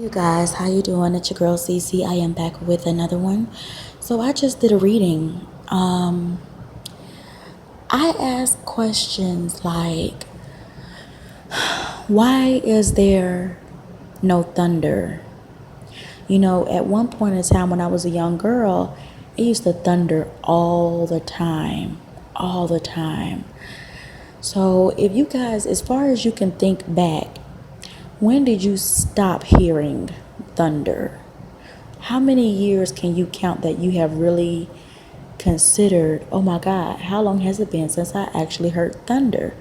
You guys, how you doing? It's your girl Cece. I am back with another one. So I just did a reading. I asked questions like, why is there no thunder? At one point in time when I was a young girl, it used to thunder all the time, all the time. So if you guys, as far as you can think back, when did you stop hearing thunder? How many years can you count that you have really considered, oh my God, how long has it been since I actually heard thunder?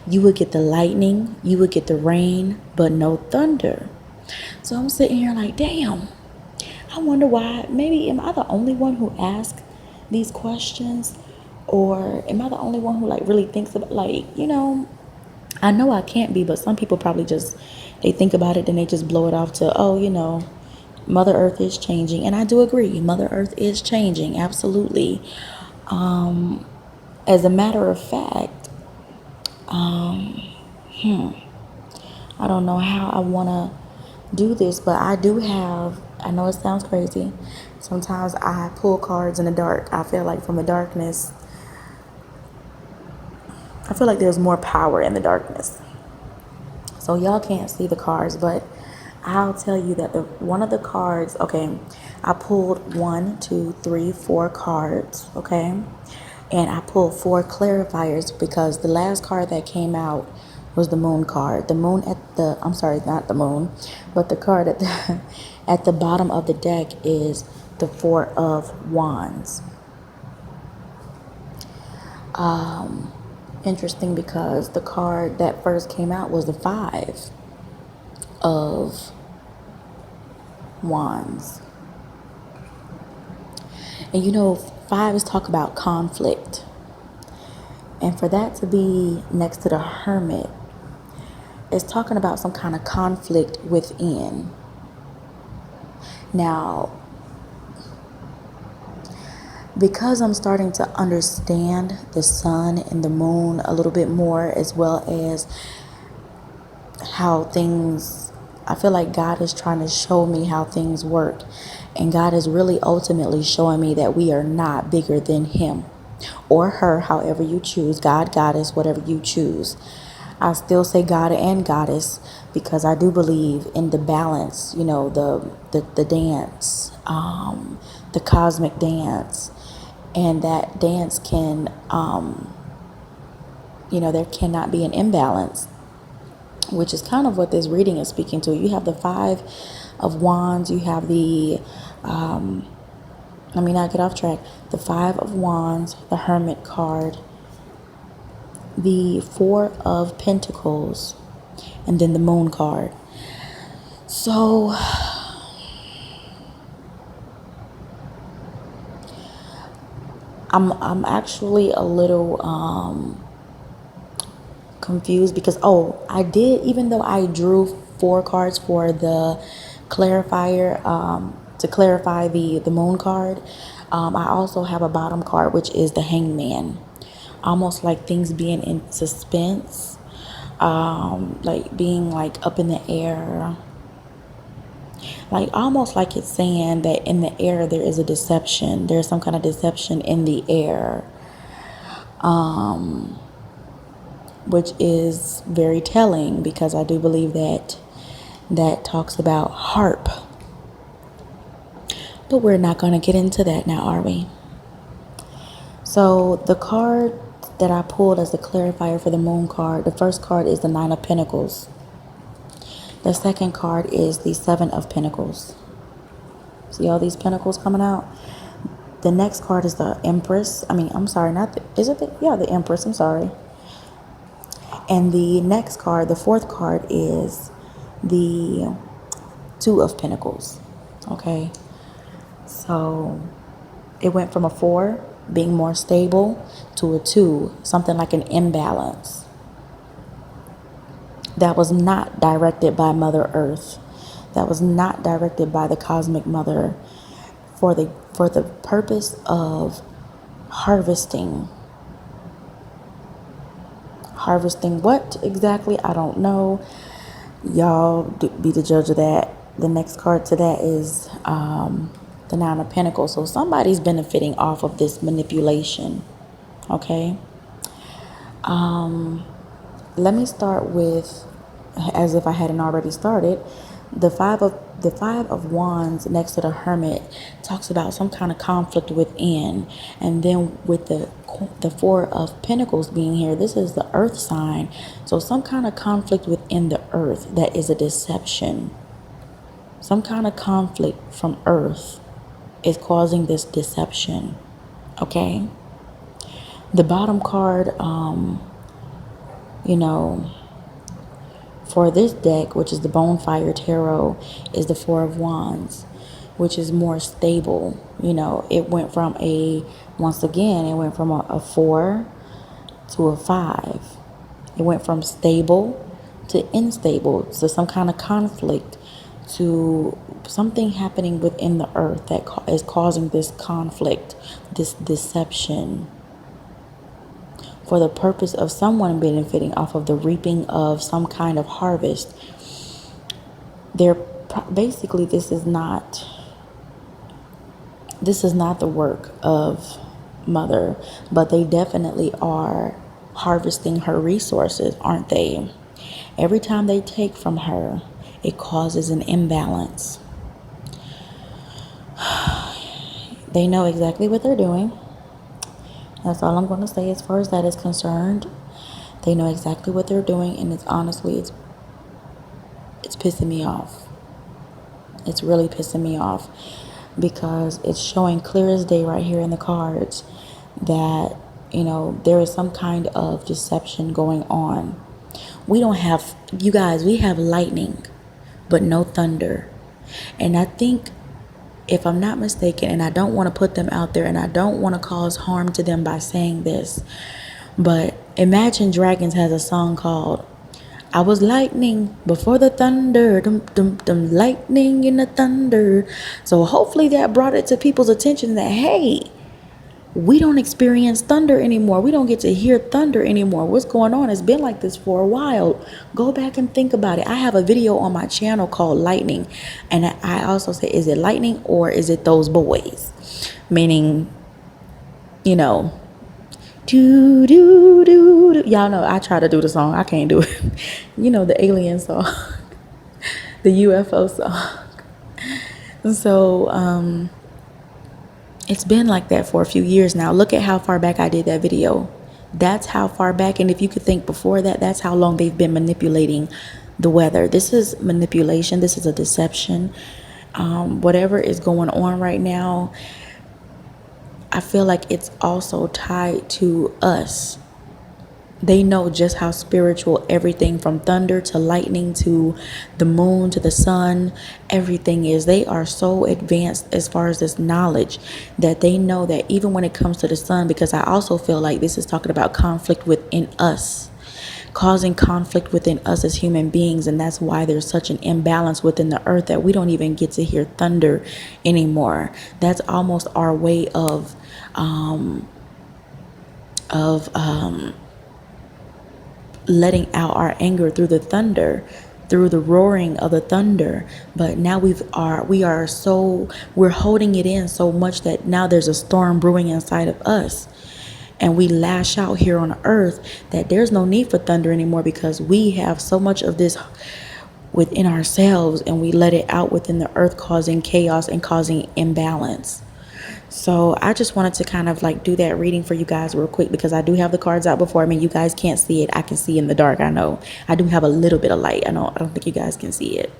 You would get the lightning, you would get the rain, but no thunder. So I'm sitting here like, damn, I wonder why. Maybe am I the only one who asks these questions? Or am I the only one who really thinks about I know I can't be, but some people probably just they think about it and they just blow it off to, Mother Earth is changing. And I do agree, Mother Earth is changing, absolutely. As a matter of fact, I don't know how I want to do this, but I know it sounds crazy. Sometimes I pull cards in the dark. I feel like from the darkness, I feel like there's more power in the darkness. So y'all can't see the cards, but I'll tell you that one of the cards, okay, I pulled 4 cards, okay, and I pulled 4 clarifiers because the last card that came out was the moon card. The moon I'm sorry, not the moon, but the card at the at the bottom of the deck is the 4 of Wands. Interesting because the card that first came out was the 5 of Wands. And fives talk about conflict. And for that to be next to the Hermit, it's talking about some kind of conflict within. Now, because I'm starting to understand the sun and the moon a little bit more, as well as how things, I feel like God is trying to show me how things work. And God is really ultimately showing me that we are not bigger than Him or her, however you choose. God, Goddess, whatever you choose. I still say God and Goddess because I do believe in the balance, the dance, the cosmic dance. And that dance can, there cannot be an imbalance, which is kind of what this reading is speaking to. You have the 5 of Wands, you have let me not get off track, the 5 of Wands, the Hermit card, the 4 of Pentacles, and then the Moon card. So I'm actually a little confused because I did, even though I drew 4 cards for the clarifier, to clarify the moon card, I also have a bottom card, which is the Hangman, almost like things being in suspense, like being like up in the air, like almost like it's saying that in the air there is a deception, there's some kind of deception in the air, which is very telling because I do believe that talks about harp. But we're not going to get into that now, are we? So the card that I pulled as the clarifier for the moon card, the first card is the 9 of Pentacles. The second card is the 7 of Pentacles. See all these pentacles coming out? The next card is the Empress. The Empress, I'm sorry. And the next card, the fourth card, is the 2 of Pentacles. Okay. So it went from a 4 being more stable to a 2, something like an imbalance. That was not directed by Mother Earth. That was not directed by the Cosmic Mother for the purpose of harvesting. Harvesting what exactly? I don't know. Y'all be the judge of that. The next card to that is the Nine of Pentacles. So somebody's benefiting off of this manipulation. Okay. Let me start with, as if I hadn't already started, the five of wands next to the Hermit talks about some kind of conflict within. And then with the Four of Pentacles being here, this is the earth sign. So some kind of conflict within the earth that is a deception. Some kind of conflict from earth is causing this deception. Okay. The bottom card, for this deck, which is the Bonfire Tarot, is the Four of Wands, which is more stable. It went from a 4 to a 5. It went from stable to unstable, to some kind of conflict, to something happening within the earth that is causing this conflict, this deception, for the purpose of someone benefiting off of the reaping of some kind of harvest. Basically, this is not the work of Mother, but they definitely are harvesting her resources, aren't they? Every time they take from her, it causes an imbalance. They know exactly what they're doing. That's all I'm going to say as far as that is concerned. They know exactly what they're doing, and it's pissing me off. It's really pissing me off, because it's showing clear as day right here in the cards that, there is some kind of deception going on. We have lightning, but no thunder. And I think, if I'm not mistaken, and I don't want to put them out there, and I don't want to cause harm to them by saying this, but Imagine Dragons has a song called I Was Lightning Before the Thunder, dum, dum, dum, lightning in the thunder. So hopefully that brought it to people's attention that, hey, we don't experience thunder anymore. We don't get to hear thunder anymore. What's going on? It's been like this for a while. Go back and think about it. I have a video on my channel called Lightning. And I also say, is it lightning or is it those boys? Meaning, do, do, do, do. Y'all know I try to do the song. I can't do it. The alien song. The UFO song. So, it's been like that for a few years now. Look at how far back I did that video. That's how far back. And if you could think before that, that's how long they've been manipulating the weather. This is manipulation. This is a deception. Whatever is going on right now, I feel like it's also tied to us. They know just how spiritual everything from thunder to lightning to the moon to the sun, everything is. They are so advanced as far as this knowledge that they know that even when it comes to the sun, because I also feel like this is talking about conflict within us, causing conflict within us as human beings. And that's why there's such an imbalance within the earth that we don't even get to hear thunder anymore. That's almost our way of letting out our anger through the thunder, through the roaring of the thunder. But now we're holding it in so much that now there's a storm brewing inside of us, and we lash out here on earth that there's no need for thunder anymore, because we have so much of this within ourselves, and we let it out within the earth, causing chaos and causing imbalance. So I just wanted to kind of do that reading for you guys real quick, because I do have the cards out before. I mean, you guys can't see it. I can see in the dark. I know I do have a little bit of light. I don't think you guys can see it,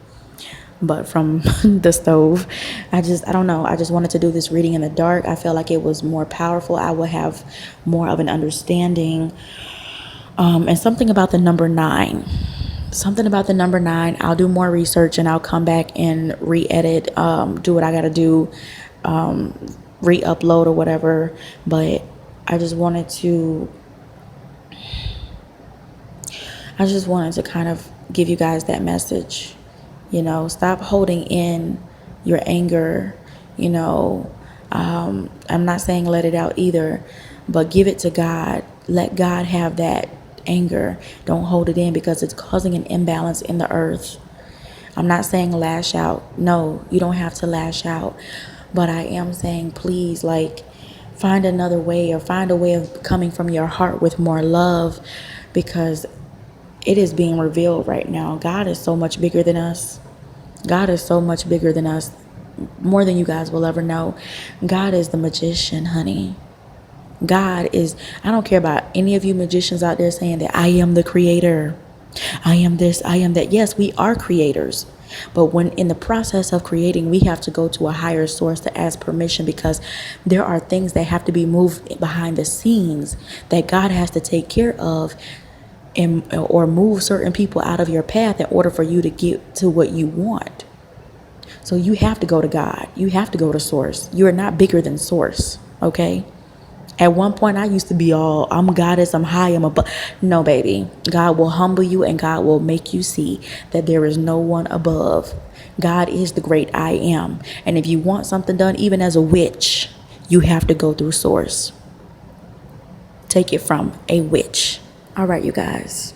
but from the stove, I don't know. I just wanted to do this reading in the dark. I feel like it was more powerful. I will have more of an understanding. And something about the number 9. I'll do more research and I'll come back and re-edit, do what I got to do, re-upload or whatever. But I just wanted to kind of give you guys that message. Stop holding in your anger. I'm not saying let it out either, but give it to God. Let God have that anger. Don't hold it in, because it's causing an imbalance in the earth. I'm not saying lash out. No, you don't have to lash out. But I am saying, please, like, find another way, or find a way of coming from your heart with more love, because it is being revealed right now. God is so much bigger than us. God is so much bigger than us, more than you guys will ever know. God is the magician, honey. God is, I don't care about any of you magicians out there saying that I am the creator. I am this, I am that. Yes, we are creators. But when in the process of creating, we have to go to a higher source to ask permission, because there are things that have to be moved behind the scenes that God has to take care of, and or move certain people out of your path in order for you to get to what you want. So you have to go to God. You have to go to source. You are not bigger than source. Okay. At one point, I used to be all, I'm goddess, I'm high, I'm above. No, baby. God will humble you, and God will make you see that there is no one above. God is the great I am. And if you want something done, even as a witch, you have to go through source. Take it from a witch. All right, you guys.